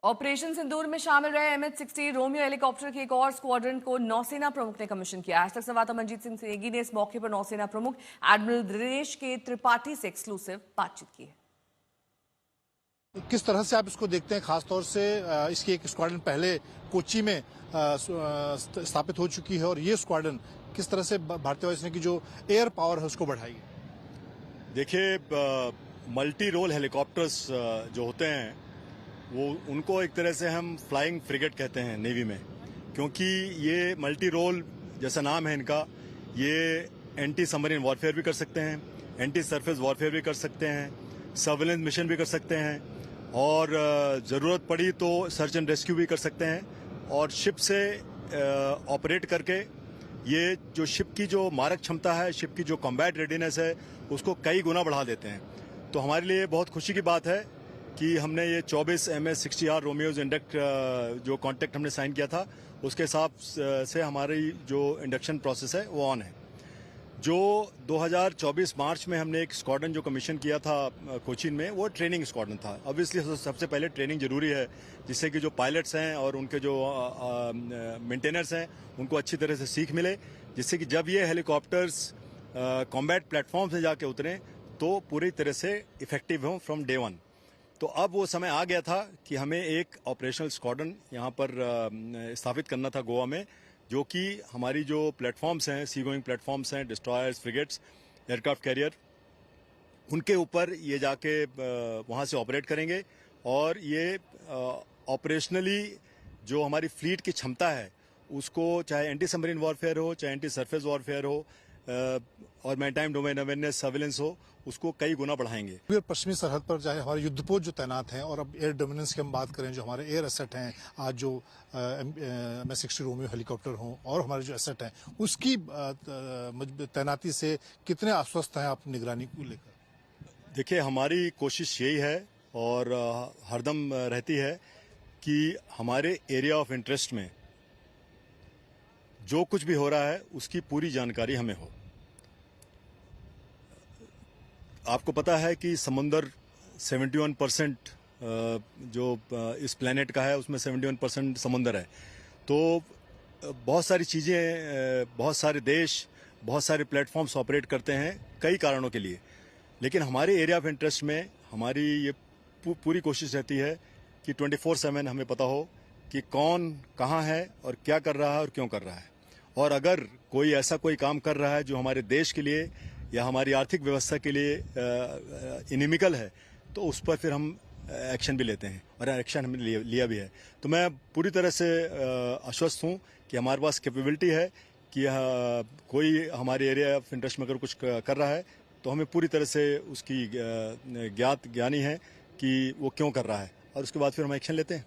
Operation सिंदूर में शामिल रहे MH-60 रोमियो हेलीकॉप्टर के एक और स्क्वाड्रन को नौसेना प्रमुख ने कमीशन किया। आज तक संवाददाता मंजीत सिंह नेगी ने इस मौके पर नौसेना प्रमुख एडमिरल दिनेश के त्रिपाठी से एक्सक्लूसिव बातचीत की है। किस तरह से आप इसको देखते हैं, खासतौर से इसकी एक स्क्वाड्रन पहले कोच्चि में स्थापित हो चुकी है और ये स्क्वाड्रन किस तरह से भारतीय वायुसेना की जो एयर पावर है उसको बढ़ाएगी? देखिए, मल्टी रोल हेलीकॉप्टर्स जो होते हैं वो उनको एक तरह से हम फ्लाइंग फ्रिगेट कहते हैं नेवी में, क्योंकि ये मल्टी रोल जैसा नाम है इनका, ये एंटी सबमरीन वॉरफेयर भी कर सकते हैं, एंटी सरफेस वॉरफेयर भी कर सकते हैं, सर्वेलेंस मिशन भी कर सकते हैं और ज़रूरत पड़ी तो सर्च एंड रेस्क्यू भी कर सकते हैं। और शिप से ऑपरेट करके ये जो शिप की जो मारक क्षमता है, शिप की जो कॉम्बैट रेडीनेस है, उसको कई गुना बढ़ा देते हैं। तो हमारे लिए बहुत खुशी की बात है कि हमने ये 24 MS-60R रोमियोज इंडक्ट जो कॉन्ट्रैक्ट हमने साइन किया था, उसके हिसाब से हमारी जो इंडक्शन प्रोसेस है वो ऑन है। जो 2024 मार्च में हमने एक स्क्वाड्रन जो कमीशन किया था कोचीन में, वो ट्रेनिंग स्क्वाड्रन था। ऑब्वियसली सबसे पहले ट्रेनिंग जरूरी है, जिससे कि जो पायलट्स हैं और उनके जो मेंटेनर्स हैं उनको अच्छी तरह से सीख मिले, जिससे कि जब ये हेलीकॉप्टर्स कॉम्बैट प्लेटफॉर्म से जाके उतरें तो पूरी तरह से इफेक्टिव हों फ्रॉम डे वन। तो अब वो समय आ गया था कि हमें एक ऑपरेशनल स्क्वाड्रन यहाँ पर स्थापित करना था गोवा में, जो कि हमारी जो प्लेटफॉर्म्स हैं, सी गोइंग प्लेटफॉर्म्स हैं, डिस्ट्रॉयर्स, फ्रिगेट्स, एयरक्राफ्ट कैरियर, उनके ऊपर ये जाके वहाँ से ऑपरेट करेंगे। और ये ऑपरेशनली जो हमारी फ्लीट की क्षमता है उसको, चाहे एंटी सबमरीन वॉरफेयर हो, चाहे एंटी सरफेस वॉरफेयर हो और मैरीटाइम डोमेन अवेयरनेस, सर्विलेंस हो, उसको कई गुना बढ़ाएंगे। पश्चिमी सरहद पर चाहे हमारे युद्धपोत जो तैनात हैं, और अब एयर डोमिनेंस की हम बात करें, जो हमारे एयर एसेट हैं, आज जो MS-60 रोमियो हेलीकॉप्टर हों और हमारे जो एसेट हैं, उसकी तैनाती से कितने आश्वस्त हैं आप निगरानी को लेकर? देखिए, हमारी कोशिश यही है और हरदम रहती है कि हमारे एरिया ऑफ इंटरेस्ट में जो कुछ भी हो रहा है उसकी पूरी जानकारी हमें हो। आपको पता है कि समुंदर 71% जो इस प्लेनेट का है उसमें 71% समुंदर है। तो बहुत सारी चीज़ें, बहुत सारे देश, बहुत सारे प्लेटफॉर्म्स ऑपरेट करते हैं कई कारणों के लिए, लेकिन हमारे एरिया ऑफ इंटरेस्ट में हमारी ये पूरी कोशिश रहती है कि 24/7 हमें पता हो कि कौन कहाँ है और क्या कर रहा है और क्यों कर रहा है। और अगर कोई ऐसा कोई काम कर रहा है जो हमारे देश के लिए या हमारी आर्थिक व्यवस्था के लिए इनिमिकल है, तो उस पर फिर हम एक्शन भी लेते हैं और एक्शन हमने लिया भी है। तो मैं पूरी तरह से आश्वस्त हूँ कि हमारे पास कैपेबिलिटी है कि कोई हमारे एरिया ऑफ इंटरेस्ट में अगर कुछ कर रहा है तो हमें पूरी तरह से उसकी ज्ञानी है कि वो क्यों कर रहा है, और उसके बाद फिर हम एक्शन लेते हैं।